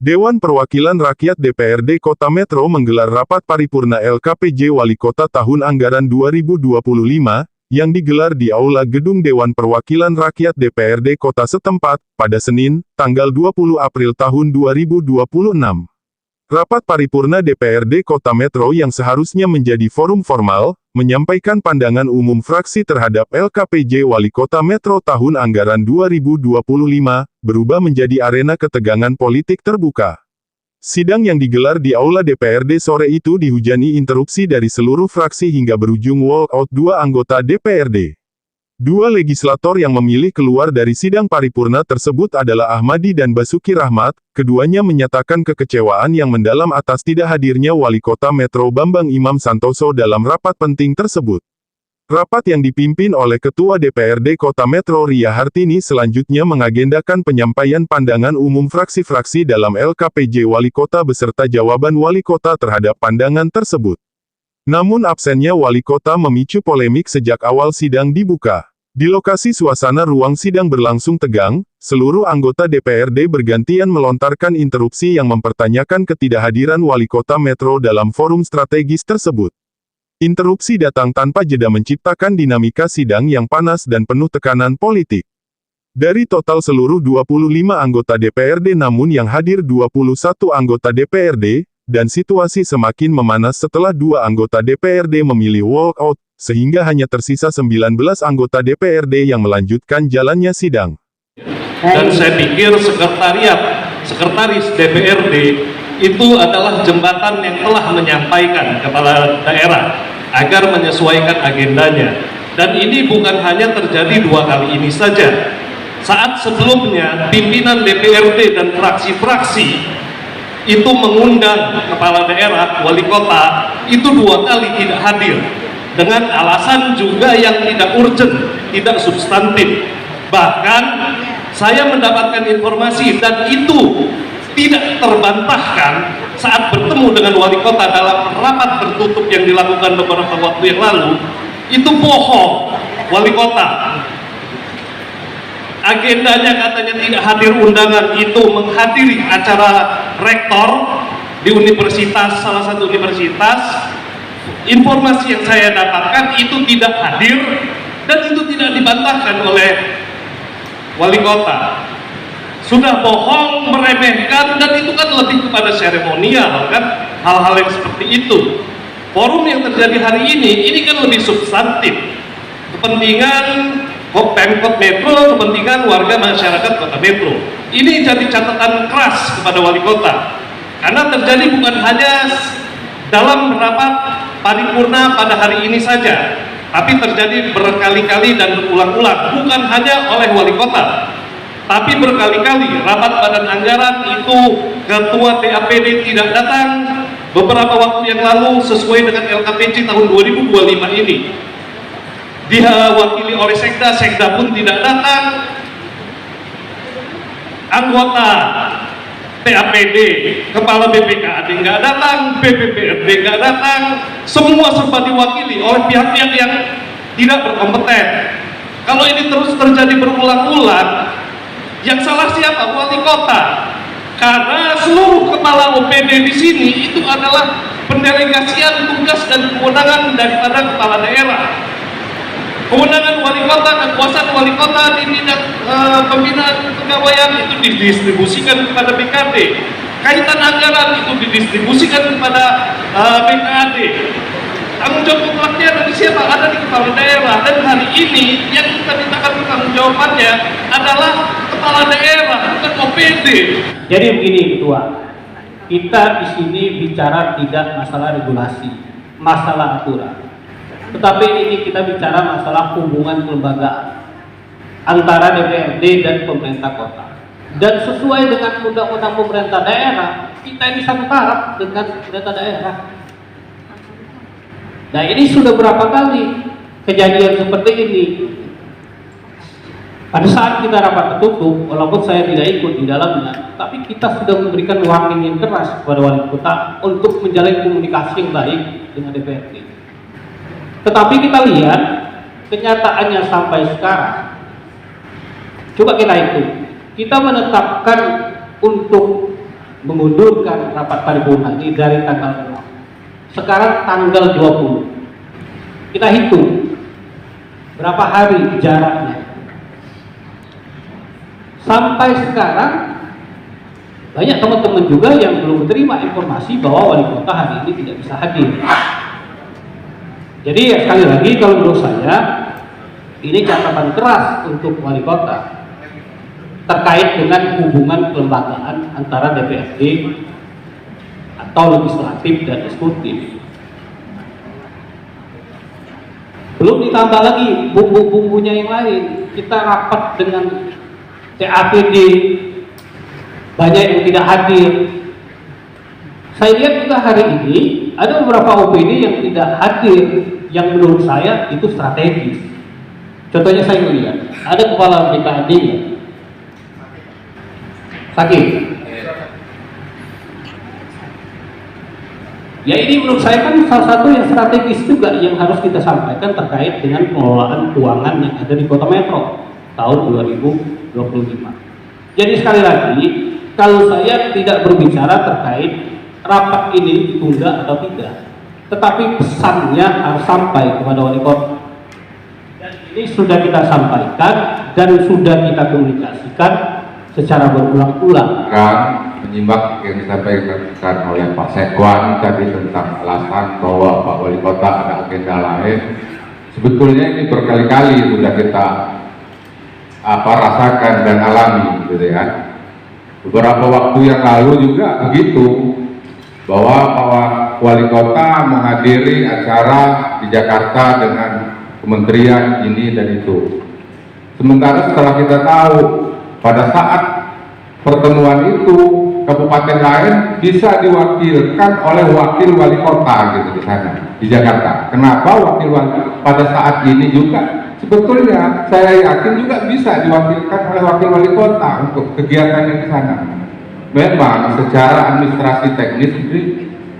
Dewan Perwakilan Rakyat DPRD Kota Metro menggelar rapat paripurna LKPJ Wali Kota tahun anggaran 2025, yang digelar di Aula Gedung Dewan Perwakilan Rakyat DPRD Kota setempat, pada Senin, tanggal 20 April tahun 2026. Rapat paripurna DPRD Kota Metro yang seharusnya menjadi forum formal, menyampaikan pandangan umum fraksi terhadap LKPJ Wali Kota Metro tahun anggaran 2025, berubah menjadi arena ketegangan politik terbuka. Sidang yang digelar di Aula DPRD sore itu dihujani interupsi dari seluruh fraksi hingga berujung walkout dua anggota DPRD. Dua legislator yang memilih keluar dari sidang paripurna tersebut adalah Ahmadi dan Basuki Rahmat. Keduanya menyatakan kekecewaan yang mendalam atas tidak hadirnya Wali Kota Metro Bambang Imam Santoso dalam rapat penting tersebut. Rapat yang dipimpin oleh Ketua DPRD Kota Metro Ria Hartini selanjutnya mengagendakan penyampaian pandangan umum fraksi-fraksi dalam LKPJ Wali Kota beserta jawaban Wali Kota terhadap pandangan tersebut. Namun absennya Wali Kota memicu polemik sejak awal sidang dibuka. Di lokasi suasana ruang sidang berlangsung tegang, seluruh anggota DPRD bergantian melontarkan interupsi yang mempertanyakan ketidakhadiran Wali Kota Metro dalam forum strategis tersebut. Interupsi datang tanpa jeda menciptakan dinamika sidang yang panas dan penuh tekanan politik. Dari total seluruh 25 anggota DPRD namun yang hadir 21 anggota DPRD, dan situasi semakin memanas setelah dua anggota DPRD memilih walkout, sehingga hanya tersisa 19 anggota DPRD yang melanjutkan jalannya sidang. Dan saya pikir sekretaris DPRD itu adalah jembatan yang telah menyampaikan kepala daerah agar menyesuaikan agendanya. Dan ini bukan hanya terjadi dua kali ini saja. Saat sebelumnya, pimpinan DPRD dan fraksi-fraksi itu mengundang kepala daerah, wali kota, itu dua kali tidak hadir. Dengan alasan juga yang tidak urgent, tidak substantif. Bahkan, saya mendapatkan informasi dan itu tidak terbantahkan saat bertemu dengan wali kota dalam rapat tertutup yang dilakukan beberapa waktu yang lalu. Itu bohong, wali kota. Agendanya katanya tidak hadir undangan, itu menghadiri acara rektor di universitas, salah satu universitas. Informasi yang saya dapatkan itu tidak hadir dan itu tidak dibantahkan oleh wali kota. Sudah bohong, meremehkan, dan itu kan lebih kepada seremonial kan, hal-hal yang seperti itu. Forum yang terjadi hari ini kan lebih substantif, kepentingan Pemkot Metro, kepentingan warga masyarakat Kota Metro. Ini jadi catatan keras kepada wali kota, karena terjadi bukan hanya dalam rapat paripurna pada hari ini saja, tapi terjadi berkali-kali dan berulang-ulang, bukan hanya oleh wali kota, tapi berkali-kali rapat badan anggaran itu ketua TAPD tidak datang. Beberapa waktu yang lalu sesuai dengan LKPJ tahun 2025 ini diwakili oleh sekda, sekda pun tidak datang. Anggota TAPD, kepala BPKAD nggak datang, BPPRD nggak datang, semua serba diwakili oleh pihak-pihak yang tidak berkompeten. Kalau ini terus terjadi berulang-ulang, yang salah siapa? Wali kota. Karena seluruh kepala OPD di sini itu adalah pendelegasian tugas dan kewenangan daripada kepala daerah. Kewenangan wali kota, kekuasaan wali kota di bidang pembinaan kepegawaian itu didistribusikan kepada BKD. Kaitan anggaran itu didistribusikan kepada BKD. Tanggung jawab mutlaknya ada di siapa? Ada di kepala daerah. Dan hari ini yang kita mintakan tanggung jawabannya adalah kepala daerah, bukan OPD. Jadi begini Ketua, kita di sini bicara tidak masalah regulasi, masalah aturan. Tetapi ini kita bicara masalah hubungan kelembagaan antara DPRD dan pemerintah kota. Dan sesuai dengan undang-undang pemerintah daerah, kita ini satu taraf dengan pemerintah daerah. Nah ini sudah berapa kali kejadian seperti ini. Pada saat kita rapat tertutup, walaupun saya tidak ikut di dalamnya, tapi kita sudah memberikan warning yang keras kepada wali kota untuk menjalin komunikasi yang baik dengan DPRD. Tetapi kita lihat kenyataannya sampai sekarang. Coba kita hitung. Kita menetapkan untuk mengundurkan rapat paripurna ini dari tanggal 6. Sekarang tanggal 20. Kita hitung berapa hari jaraknya. Sampai sekarang banyak teman-teman juga yang belum terima informasi bahwa wali kota hari ini tidak bisa hadir. Jadi ya, sekali lagi kalau menurut saya ini catatan keras untuk wali kota terkait dengan hubungan kelembagaan antara DPRD atau legislatif dan eksekutif. Belum ditambah lagi bumbu-bumbunya yang lain. Kita rapat dengan CAPD, banyak yang tidak hadir. Saya lihat juga hari ini ada beberapa opini yang tidak hadir, yang menurut saya itu strategis. Contohnya saya melihat ada kepala BKD sakit. Ya ini menurut saya kan salah satu yang strategis juga yang harus kita sampaikan terkait dengan pengelolaan keuangan yang ada di Kota Metro tahun 2025. Jadi sekali lagi, kalau saya tidak berbicara terkait rapat ini ditunda atau tidak, tetapi pesannya harus sampai kepada wali kota. Dan ini sudah kita sampaikan dan sudah kita komunikasikan secara berulang-ulang. Menyimak yang disampaikan oleh Pak Sekwan tadi tentang alasan bahwa Pak Wali Kota ada agenda lain. Sebetulnya ini berkali-kali sudah kita rasakan dan alami, gitu ya. Beberapa waktu yang lalu juga begitu, bahwa Pak Wali Kota menghadiri acara di Jakarta dengan kementerian ini dan itu. Sementara setelah kita tahu pada saat pertemuan itu kabupaten lain bisa diwakilkan oleh wakil wali kota gitu di sana di Jakarta. Kenapa wakil wali pada saat ini juga sebetulnya saya yakin juga bisa diwakilkan oleh wakil wali kota untuk kegiatan yang di sana. Memang secara administrasi teknis ini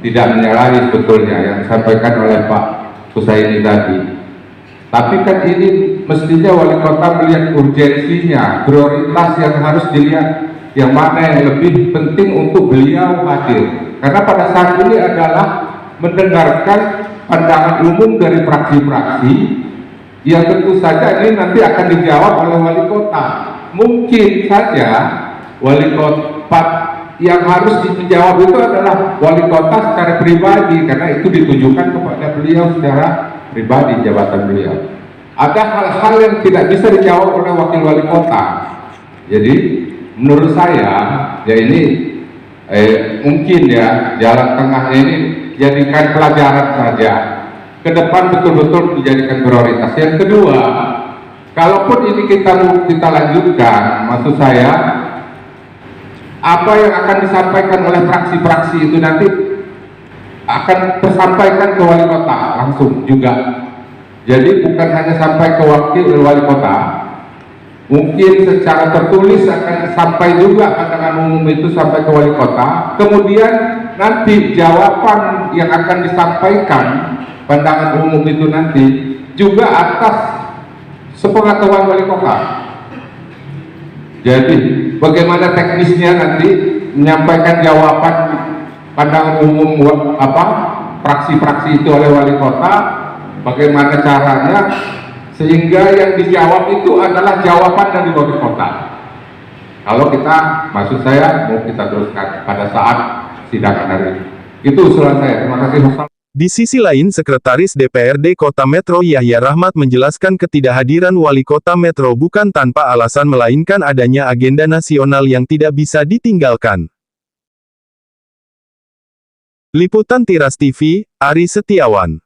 tidak menyalahi sebetulnya yang disampaikan oleh Pak Husaini tadi. Tapi kan ini mestinya wali kota melihat urgensinya, prioritas yang harus dilihat, yang mana yang lebih penting untuk beliau hadir. Karena pada saat ini adalah mendengarkan pandangan umum dari fraksi-fraksi yang tentu saja ini nanti akan dijawab oleh wali kota. Mungkin saja wali kota yang harus dijawab itu adalah wali kota secara pribadi, karena itu ditujukan kepada beliau secara pribadi, jabatan beliau. Ada hal-hal yang tidak bisa dijawab oleh wakil wali kota. Jadi menurut saya ya ini mungkin ya jalan tengahnya ini jadikan pelajaran saja, ke depan betul-betul dijadikan prioritas. Yang kedua, kalaupun ini kita lanjutkan, maksud saya apa yang akan disampaikan oleh fraksi-fraksi itu nanti akan tersampaikan ke wali kota langsung juga. Jadi bukan hanya sampai ke wakil wali kota, mungkin secara tertulis akan sampai juga pandangan umum itu sampai ke wali kota. Kemudian nanti jawaban yang akan disampaikan pandangan umum itu nanti juga atas sepengetahuan wali kota. Jadi bagaimana teknisnya nanti menyampaikan jawaban pandangan umum fraksi-fraksi itu oleh wali kota, bagaimana caranya sehingga yang dijawab itu adalah jawaban dari wali kota. Kalau kita, maksud saya mau kita teruskan pada saat sidang hari ini. Itu usulan saya. Terima kasih. Di sisi lain, Sekretaris DPRD Kota Metro Yahya Rahmat menjelaskan ketidakhadiran Wali Kota Metro bukan tanpa alasan melainkan adanya agenda nasional yang tidak bisa ditinggalkan. Liputan Tiras TV, Ari Setiawan.